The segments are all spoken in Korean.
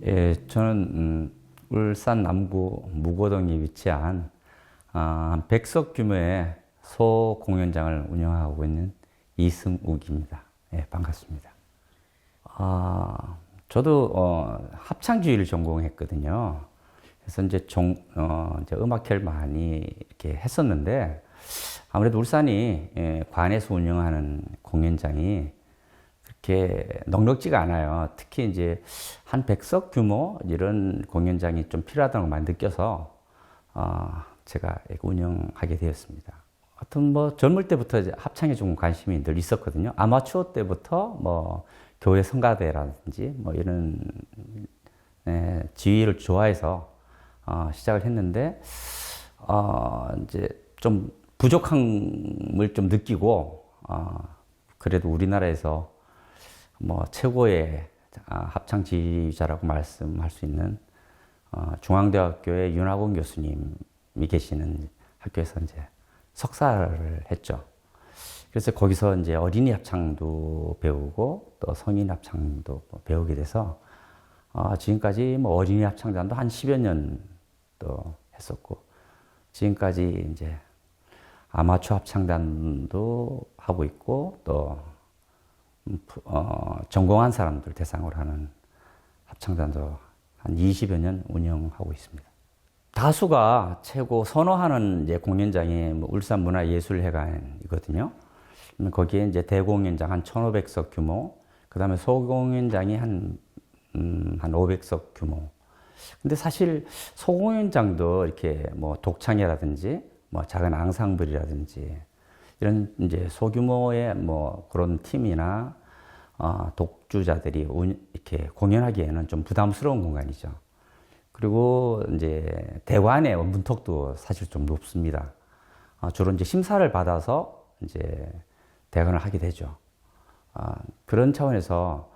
예, 저는 울산 남구 무고동에 위치한 한 100석 규모의 소공연장을 운영하고 있는 이승욱입니다. 예, 반갑습니다. 저도 합창주의를 전공했거든요. 그래서 이제 음악회를 많이 이렇게 했었는데 아무래도 울산이 관에서 운영하는 공연장이 그렇게 넉넉지가 않아요. 특히 이제 한 100석 규모 이런 공연장이 좀 필요하다는 걸 많이 느껴서 제가 운영하게 되었습니다. 하여튼 뭐 젊을 때부터 이제 합창에 좀 관심이 늘 있었거든요. 아마추어 때부터 뭐 교회 성가대라든지 뭐 이런 지휘를 좋아해서 시작을 했는데 이제 좀 부족함을 좀 느끼고 그래도 우리나라에서 뭐 최고의 합창 지휘자라고 말씀할 수 있는 중앙대학교의 윤학원 교수님이 계시는 학교에서 이제 석사를 했죠. 그래서 거기서 이제 어린이 합창도 배우고 또 성인 합창도 배우게 돼서 지금까지 뭐 어린이 합창단도 한 10여 년 또 했었고 지금까지 이제 아마추어 합창단도 하고 있고 또 전공한 사람들 대상으로 하는 합창단도 한 20여 년 운영하고 있습니다. 다수가 최고 선호하는 이제 공연장이 뭐 울산문화예술회관이거든요. 거기에 이제 대공연장 한 1,500석 규모, 그 다음에 소공연장이 한 500석 규모. 근데 사실 소공연장도 이렇게 뭐 독창이라든지 뭐 작은 앙상블이라든지 이런 이제 소규모의 뭐 그런 팀이나 독주자들이 이렇게 공연하기에는 좀 부담스러운 공간이죠. 그리고 이제 대관의 문턱도 사실 좀 높습니다. 주로 이제 심사를 받아서 이제 대관을 하게 되죠. 그런 차원에서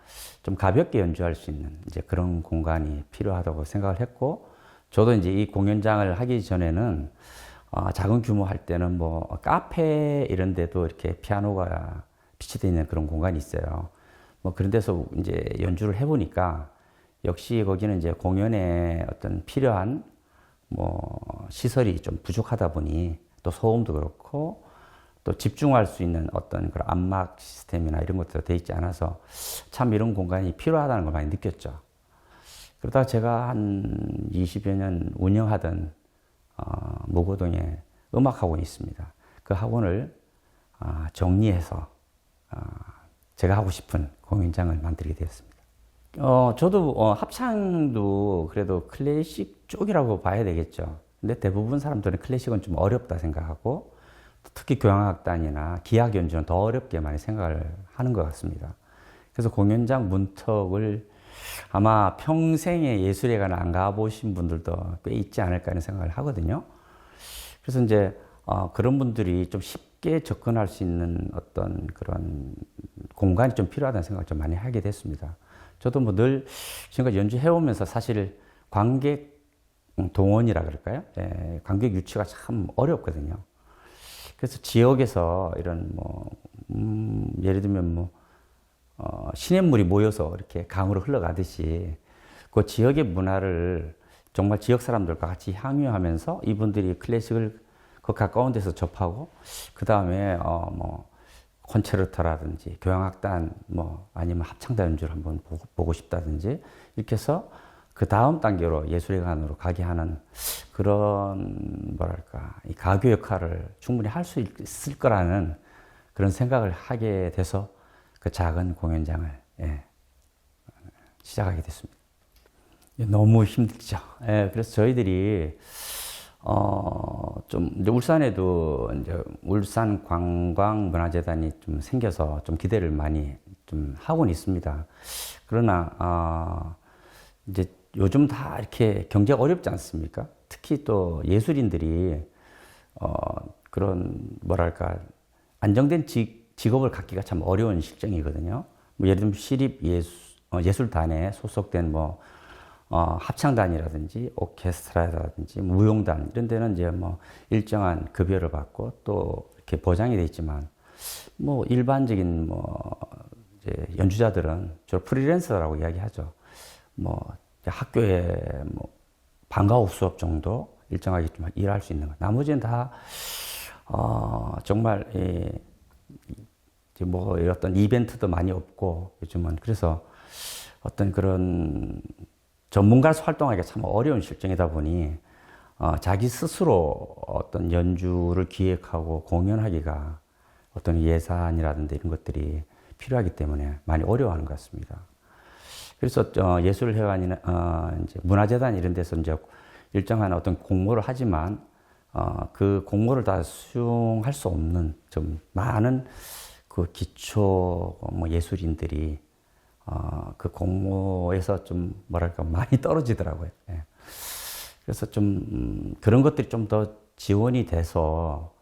좀 가볍게 연주할 수 있는 이제 그런 공간이 필요하다고 생각을 했고, 저도 이제 이 공연장을 하기 전에는 작은 규모 할 때는 뭐 카페 이런 데도 이렇게 피아노가 비치되어 있는 그런 공간이 있어요. 뭐 그런 데서 이제 연주를 해보니까 역시 거기는 이제 공연에 어떤 필요한 뭐 시설이 좀 부족하다 보니 또 소음도 그렇고 또 집중할 수 있는 어떤 그런 암막 시스템이나 이런 것도 되어 있지 않아서 참 이런 공간이 필요하다는 걸 많이 느꼈죠. 그러다가 제가 한 20여 년 운영하던 무고동에 음악학원이 있습니다. 그 학원을 정리해서 제가 하고 싶은 공연장을 만들게 되었습니다. 저도 합창도 그래도 클래식 쪽이라고 봐야 되겠죠. 근데 대부분 사람들은 클래식은 좀 어렵다 생각하고 특히 교향악단이나 기악 연주는 더 어렵게 많이 생각을 하는 것 같습니다. 그래서 공연장 문턱을 아마 평생에 예술회관을 안 가보신 분들도 꽤 있지 않을까 하는 생각을 하거든요. 그래서 이제 그런 분들이 좀 쉽게 접근할 수 있는 어떤 그런 공간이 좀 필요하다는 생각을 좀 많이 하게 됐습니다. 저도 뭐 늘 지금까지 연주해오면서 사실 관객 동원이라 그럴까요? 예, 관객 유치가 참 어렵거든요. 그래서 지역에서 이런 뭐, 예를 들면 뭐, 시냇물이 모여서 이렇게 강으로 흘러가듯이 그 지역의 문화를 정말 지역 사람들과 같이 향유하면서 이분들이 클래식을 그 가까운 데서 접하고 그 다음에 뭐 콘체르토라든지 교향악단 뭐 아니면 합창단 연주를 한번 보고 싶다든지 이렇게 해서 그 다음 단계로 예술회관으로 가게 하는 그런 뭐랄까 이 가교 역할을 충분히 할 수 있을 거라는 그런 생각을 하게 돼서 그 작은 공연장을 시작하게 됐습니다. 너무 힘들죠. 그래서 저희들이 좀 이제 울산에도 이제 울산 관광문화재단이 좀 생겨서 좀 기대를 많이 좀 하고는 있습니다. 그러나 이제 요즘 다 이렇게 경제가 어렵지 않습니까? 특히 또 예술인들이 그런 뭐랄까 안정된 직업을 갖기가 참 어려운 실정이거든요. 뭐 예를 들면 예술단에 소속된 뭐 합창단이라든지 오케스트라라든지 무용단 이런 데는 이제 뭐 일정한 급여를 받고 또 이렇게 보장이 돼 있지만 뭐 일반적인 뭐 이제 연주자들은 주로 프리랜서라고 이야기하죠. 뭐 학교에 뭐 방과 후 수업 정도 일정하게 좀 일할 수 있는 것. 나머지는 다 정말 뭐 어떤 이벤트도 많이 없고 요즘은 그래서 어떤 그런 전문가로서 활동하기가 참 어려운 실정이다 보니 자기 스스로 어떤 연주를 기획하고 공연하기가 어떤 예산이라든지 이런 것들이 필요하기 때문에 많이 어려워하는 것 같습니다. 그래서 예술회관이나 이제 문화재단 이런 데서 이제 일정한 어떤 공모를 하지만 그 공모를 다 수용할 수 없는 좀 많은 그 기초 뭐 예술인들이 그 공모에서 좀 뭐랄까 많이 떨어지더라고요. 예. 그래서 좀 그런 것들이 좀 더 지원이 돼서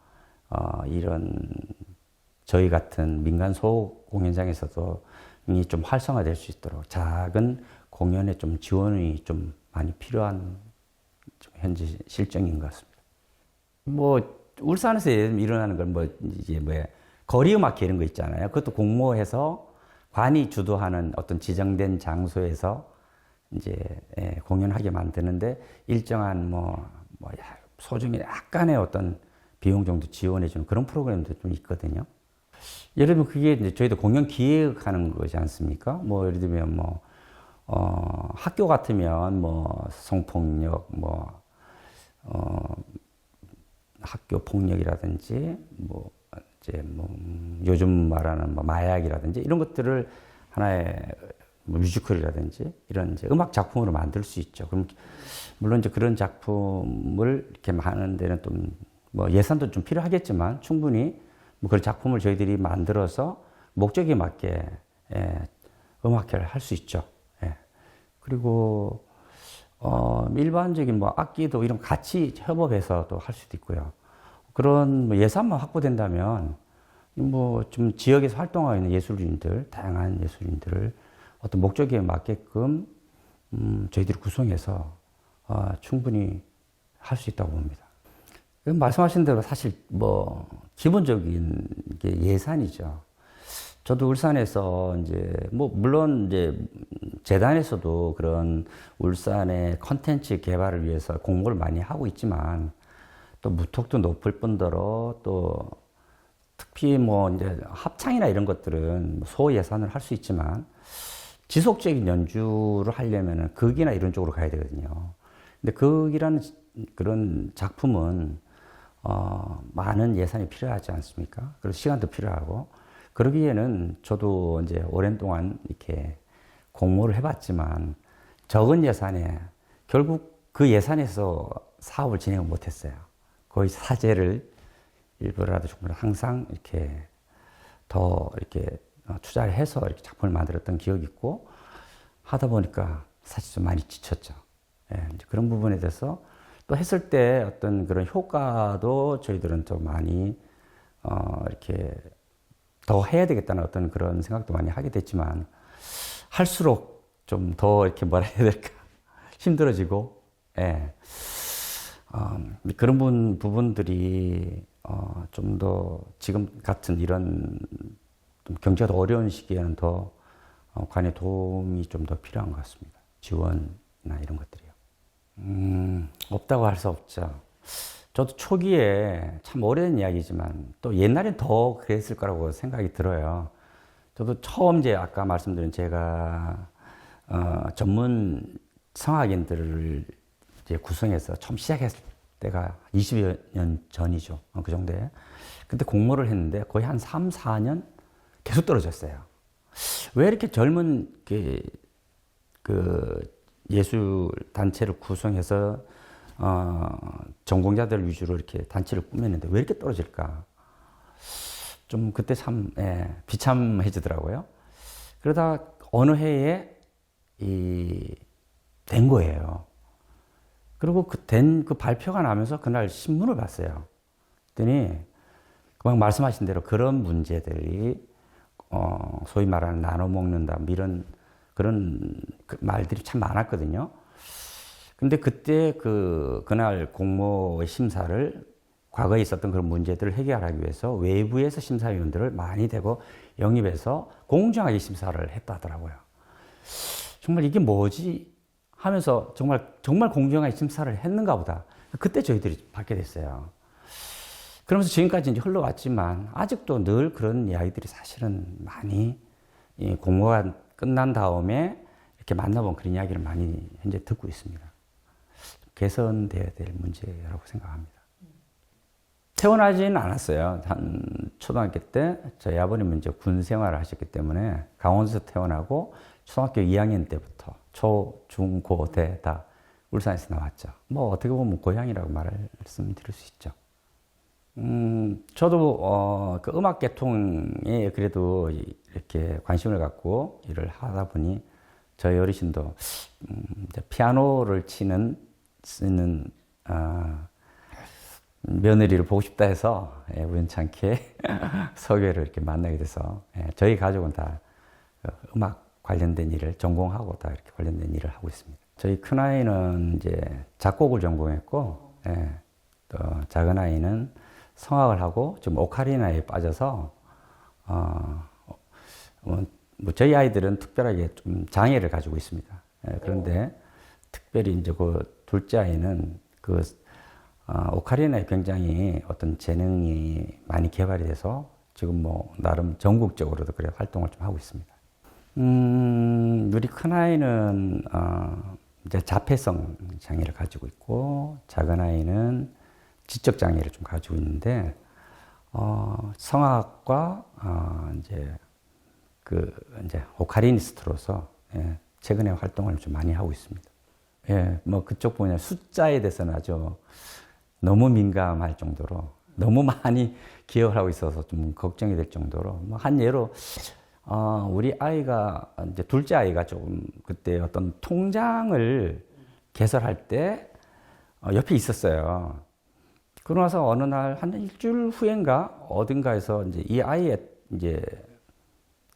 이런 저희 같은 민간 소호 공연장에서도 이 좀 활성화될 수 있도록 작은 공연에 좀 지원이 좀 많이 필요한 좀 현재 실정인 것 같습니다. 뭐 울산에서 일어나는 건 뭐 이제 뭐야 거리음악회 이런 거 있잖아요. 그것도 공모해서 관이 주도하는 어떤 지정된 장소에서 이제 공연하게 만드는데 일정한 뭐 소중히 약간의 어떤 비용 정도 지원해주는 그런 프로그램도 좀 있거든요. 예를 들면 그게 이제 저희도 공연 기획하는 거지 않습니까? 뭐 예를 들면 뭐 학교 같으면 뭐 성폭력 학교 폭력이라든지 뭐 이제 뭐 요즘 말하는 뭐 마약이라든지 이런 것들을 하나의 뭐 뮤지컬이라든지 이런 이제 음악 작품으로 만들 수 있죠. 그럼 물론 이제 그런 작품을 이렇게 하는 데는 좀 뭐 예산도 좀 필요하겠지만 충분히 뭐 그런 작품을 저희들이 만들어서 목적에 맞게 음악회를 할 수 있죠. 예. 그리고 일반적인 뭐 악기도 이런 같이 협업해서 또 할 수도 있고요. 그런 뭐 예산만 확보된다면 뭐 좀 지역에서 활동하고 있는 예술인들, 다양한 예술인들을 어떤 목적에 맞게끔 저희들이 구성해서 충분히 할 수 있다고 봅니다. 말씀하신 대로 사실 뭐 기본적인 게 예산이죠. 저도 울산에서 이제 뭐 물론 이제 재단에서도 그런 울산의 컨텐츠 개발을 위해서 공모를 많이 하고 있지만 또 무턱도 높을 뿐더러 또 특히 뭐 이제 합창이나 이런 것들은 소 예산을 할 수 있지만 지속적인 연주를 하려면은 극이나 이런 쪽으로 가야 되거든요. 근데 극이라는 그런 작품은 많은 예산이 필요하지 않습니까? 그리고 시간도 필요하고 그러기에는 저도 이제 오랜 동안 이렇게 공모를 해봤지만 적은 예산에 결국 그 예산에서 사업을 진행을 못했어요. 거의 사재를 일부라도 정말 항상 이렇게 더 이렇게 투자를 해서 이렇게 작품을 만들었던 기억이 있고 하다 보니까 사실 좀 많이 지쳤죠. 예, 이제 그런 부분에 대해서 또 했을 때 어떤 그런 효과도 저희들은 좀 많이 이렇게 더 해야 되겠다는 어떤 그런 생각도 많이 하게 됐지만 할수록 좀 더 이렇게 뭐라 해야 될까 힘들어지고 예. 그런 부분들이 좀 더 지금 같은 이런 좀 경제가 더 어려운 시기에는 더 관의 도움이 좀 더 필요한 것 같습니다. 지원이나 이런 것들이요. 없다고 할 수 없죠. 저도 초기에 참 오래된 이야기지만 또 옛날엔 더 그랬을 거라고 생각이 들어요. 저도 처음 이제 아까 말씀드린 제가 전문 성악인들을 이제 구성해서 처음 시작했을 때가 20여 년 전이죠. 그 정도에. 그때 공모를 했는데 거의 한 3, 4년 계속 떨어졌어요. 왜 이렇게 젊은 그 예술 단체를 구성해서 전공자들 위주로 이렇게 단체를 꾸몄는데 왜 이렇게 떨어질까? 좀 그때 참 비참해지더라고요. 그러다 어느 해에 된 거예요. 그리고 그 발표가 나면서 그날 신문을 봤어요. 그랬더니 막 말씀하신 대로 그런 문제들이 소위 말하는 나눠 먹는다 이런 그런 말들이 참 많았거든요. 근데 그때 그날 공모의 심사를 과거에 있었던 그런 문제들을 해결하기 위해서 외부에서 심사위원들을 많이 대고 영입해서 공정하게 심사를 했다더라고요. 정말 이게 뭐지 하면서 정말 공정하게 심사를 했는가 보다. 그때 저희들이 받게 됐어요. 그러면서 지금까지 이제 흘러왔지만 아직도 늘 그런 이야기들이 사실은 많이 이 공모가 끝난 다음에 이렇게 만나본 그런 이야기를 많이 현재 듣고 있습니다. 개선돼야 될 문제라고 생각합니다. 태어나지는 않았어요. 한 초등학교 때 저희 아버님은 이제 군 생활을 하셨기 때문에 강원도에서 태어나고 초등학교 2학년 때부터 초, 중, 고, 대 다 울산에서 나왔죠. 뭐 어떻게 보면 고향이라고 말씀드릴 수 있죠. 저도 그 음악 계통에 그래도 이렇게 관심을 갖고 일을 하다 보니 저희 어르신도 이제 피아노를 쓰는 며느리를 보고 싶다 해서 우연찮게 서교를 이렇게 만나게 돼서 저희 가족은 다 음악 관련된 일을 전공하고 다 이렇게 관련된 일을 하고 있습니다. 저희 큰아이는 이제 작곡을 전공했고, 또 작은아이는 성악을 하고 지금 오카리나에 빠져서 뭐 저희 아이들은 특별하게 좀 장애를 가지고 있습니다. 그런데 특별히 이제 그 둘째 아이는 그 오카리나에 굉장히 어떤 재능이 많이 개발이 돼서 지금 뭐 나름 전국적으로도 그래 활동을 좀 하고 있습니다. 우리 큰아이는 이제 자폐성 장애를 가지고 있고 작은아이는 지적 장애를 좀 가지고 있는데 성악과 이제 오카리니스트로서 최근에 활동을 좀 많이 하고 있습니다. 뭐 그쪽 분야 숫자에 대해서는 아주 너무 민감할 정도로 너무 많이 기여를 하고 있어서 좀 걱정이 될 정도로 뭐 한 예로 우리 아이가 이제 둘째 아이가 조금 그때 어떤 통장을 개설할 때 옆에 있었어요. 그러고 나서 어느 날 한 일주일 후인가 어딘가에서 이제 이 아이의 이제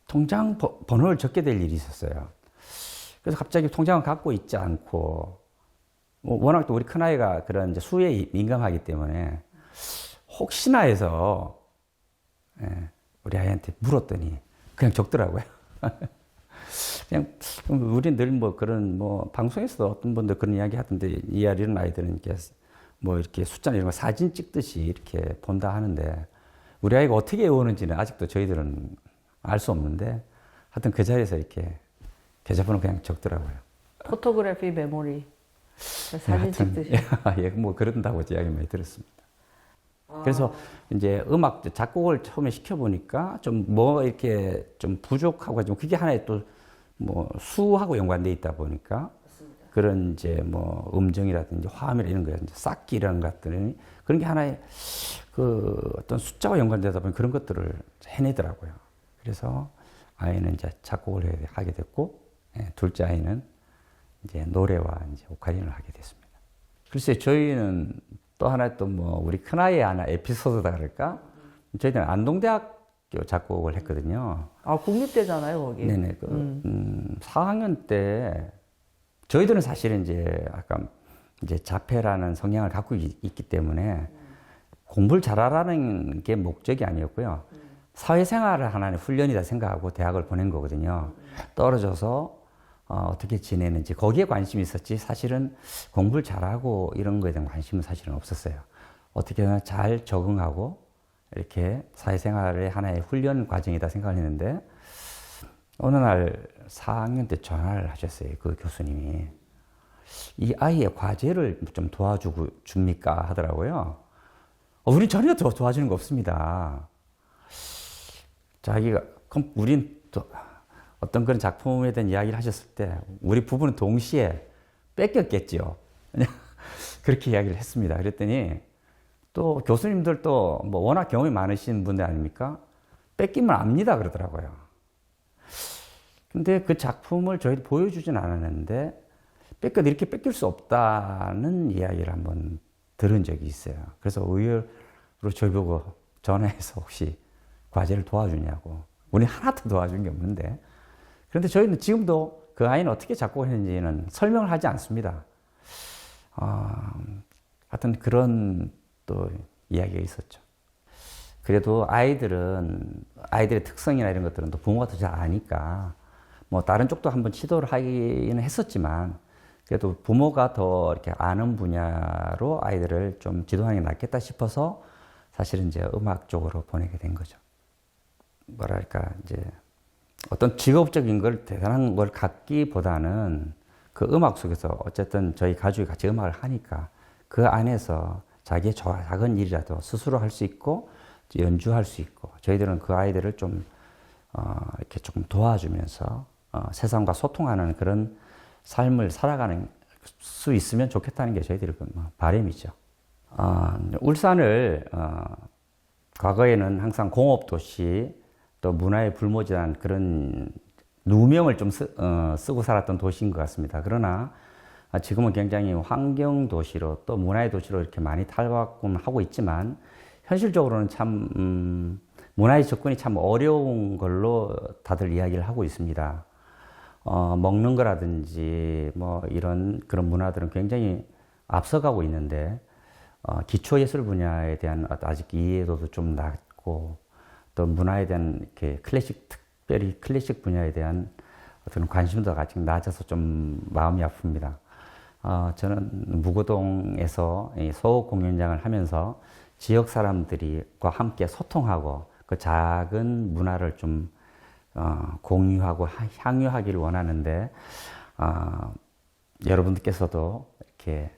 통장 번호를 적게 될 일이 있었어요. 그래서 갑자기 통장을 갖고 있지 않고 워낙 또 우리 큰아이가 그런 이제 수에 민감하기 때문에 혹시나 해서 우리 아이한테 물었더니 그냥 적더라고요. 그냥 우리 늘 뭐 그런 뭐 방송에서도 어떤 분들 그런 이야기 하던데 이런 아이들은 이렇게 뭐 이렇게 숫자 이런 거 사진 찍듯이 이렇게 본다 하는데 우리 아이가 어떻게 외우는지는 아직도 저희들은 알 수 없는데 하여튼 그 자리에서 이렇게 계좌번호 그냥 적더라고요. 포토그래피 메모리 사진 찍듯이. 예, 뭐 그런다고 이야기 많이 들었습니다. 그래서 이제 음악 작곡을 처음에 시켜보니까 좀 뭐 이렇게 좀 부족하고 좀 그게 하나의 또 뭐 수하고 연관돼 있다 보니까 맞습니다. 그런 이제 뭐 음정이라든지 화음이라 이런 거 이제 쌓기 이런 것들이 그런 게 하나의 그 어떤 숫자와 연관되다 보니 그런 것들을 해내더라고요. 그래서 아이는 이제 작곡을 하게 됐고 둘째 아이는 이제 노래와 이제 오카리나를 하게 됐습니다. 글쎄 저희는 또 하나 또 뭐 우리 큰아이의 하나 에피소드다 그럴까? 저희는 안동대학교 작곡을 했거든요. 아 국립대잖아요 거기. 네네. 4학년 때 저희들은 사실은 이제 아까 이제 자폐라는 성향을 갖고 있기 때문에 공부를 잘하라는 게 목적이 아니었고요. 사회생활을 하나의 훈련이다 생각하고 대학을 보낸 거거든요. 떨어져서 어떻게 지내는지 거기에 관심이 있었지 사실은 공부를 잘하고 이런 거에 대한 관심은 사실은 없었어요. 어떻게 하나 잘 적응하고 이렇게 사회생활의 하나의 훈련 과정이다 생각을 했는데 어느 날 4학년 때 전화를 하셨어요. 그 교수님이. 이 아이의 과제를 좀 도와줍니까? 하더라고요. 우린 전혀 도와주는 거 없습니다. 자기가, 그럼 우린 또 어떤 그런 작품에 대한 이야기를 하셨을 때 우리 부부는 동시에 뺏겼겠죠. 그렇게 이야기를 했습니다. 그랬더니 또 교수님들도 뭐 워낙 경험이 많으신 분들 아닙니까? 뺏기면 압니다 그러더라고요. 근데 그 작품을 저희도 보여주진 않았는데 이렇게 뺏길 수 없다는 이야기를 한번 들은 적이 있어요. 그래서 의외로 저희 보고 전화해서 혹시 과제를 도와주냐고. 우리 하나도 도와준 게 없는데. 그런데 저희는 지금도 그 아이는 어떻게 작곡했는지는 설명을 하지 않습니다. 하여튼 그런 또 이야기가 있었죠. 그래도 아이들의 특성이나 이런 것들은 또 부모가 더 잘 아니까 뭐 다른 쪽도 한번 시도를 하기는 했었지만 그래도 부모가 더 이렇게 아는 분야로 아이들을 좀 지도하는 게 낫겠다 싶어서 사실은 이제 음악 쪽으로 보내게 된 거죠. 뭐랄까, 이제 어떤 직업적인 걸 대단한 걸 갖기보다는 그 음악 속에서 어쨌든 저희 가족이 같이 음악을 하니까 그 안에서 자기의 작은 일이라도 스스로 할 수 있고 연주할 수 있고 저희들은 그 아이들을 좀 이렇게 조금 도와주면서 세상과 소통하는 그런 삶을 살아가는 수 있으면 좋겠다는 게 저희들의 바람이죠. 울산을 과거에는 항상 공업도시 또 문화의 불모지한 그런 누명을 좀 쓰고 살았던 도시인 것 같습니다. 그러나 지금은 굉장히 환경도시로 또 문화의 도시로 이렇게 많이 탈바꿈하고 있지만 현실적으로는 참 문화의 접근이 참 어려운 걸로 다들 이야기를 하고 있습니다. 먹는 거라든지 뭐 이런 그런 문화들은 굉장히 앞서가고 있는데 기초예술 분야에 대한 아직 이해도도 좀 낮고 또 문화에 대한 이렇게 특별히 클래식 분야에 대한 어떤 관심도가 아직 낮아서 좀 마음이 아픕니다. 저는 무고동에서 소호 공연장을 하면서 지역 사람들과 함께 소통하고 그 작은 문화를 좀 공유하고 향유하기를 원하는데 여러분들께서도 이렇게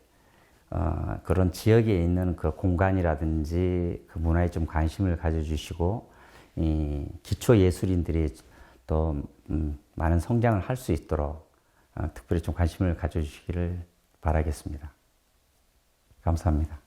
그런 지역에 있는 그 공간이라든지 그 문화에 좀 관심을 가져주시고 이 기초 예술인들이 또 많은 성장을 할 수 있도록 특별히 좀 관심을 가져주시기를 바라겠습니다. 감사합니다.